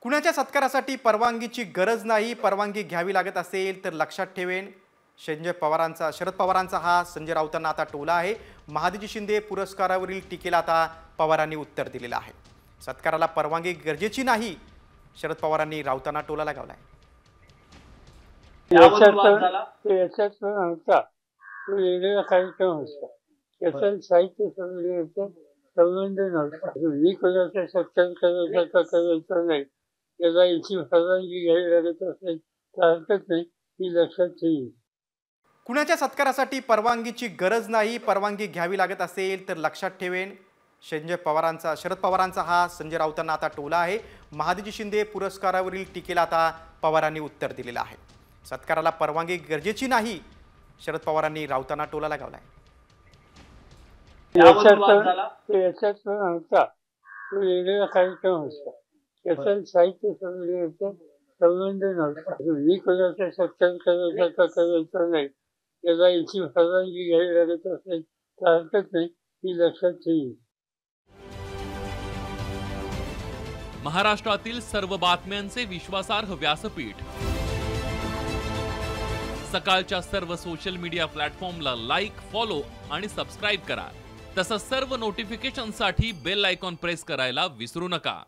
कुणाच्या सत्कारासाठी परवानगीची गरज नाही, परवानगी घ्यावी लागत असेल तर लक्षात ठेवेन. शरद पवारांचा हा संजय राऊतांना आता टोला आहे. महादजी शिंदे पुरस्कारावरील टीकेला आता पवारांनी उत्तर दिलेलं आहे. सत्काराला परवानगी गरजेची नाही, शरद पवारांनी राऊतांना टोला लगावलाय. कार्यक्रम असतो साहित्य संमेलनाचं संबंध नव्हता. मी कोणाचा सत्कार करायचा नाही, त्याला याची परवानगी घ्यावी लागत असेल तर हरकत नाही, ही लक्षात ठेवी. कुणाच्या सत्कारासाठी परवानगीची गरज नाही, परवानगी घ्यावी लागत असेल तर लक्षात ठेवेन. शरद पवारांचा हा संजय राऊतांना आता टोला आहे. महादजी शिंदे पुरस्कारावरील टीकेला आता पवारांनी उत्तर दिलेलं आहे. सत्काराला परवानगी गरजेची नाही, शरद पवारांनी राऊतांना टोला लगावलाय. वेगळा कार्यक्रम असतो. त्याचा साहित्य संमेलनाचा संबंध नव्हता. मी कोणाचा सत्कार करायचा नाही, त्याला याची परवानगी घ्यावी लागत असेल तर हरकत नाही, ही लक्षात ठेवी. महाराष्ट्रातील सर्व बातम्यांचे विश्वासार्ह व्यासपीठ. सकाळच्या सर्व सोशल मीडिया प्लॅटफॉर्मला लाईक, फॉलो आणि सबस्क्राईब करा. तसंच सर्व नोटिफिकेशनसाठी बेल आयकॉन प्रेस करायला विसरू नका.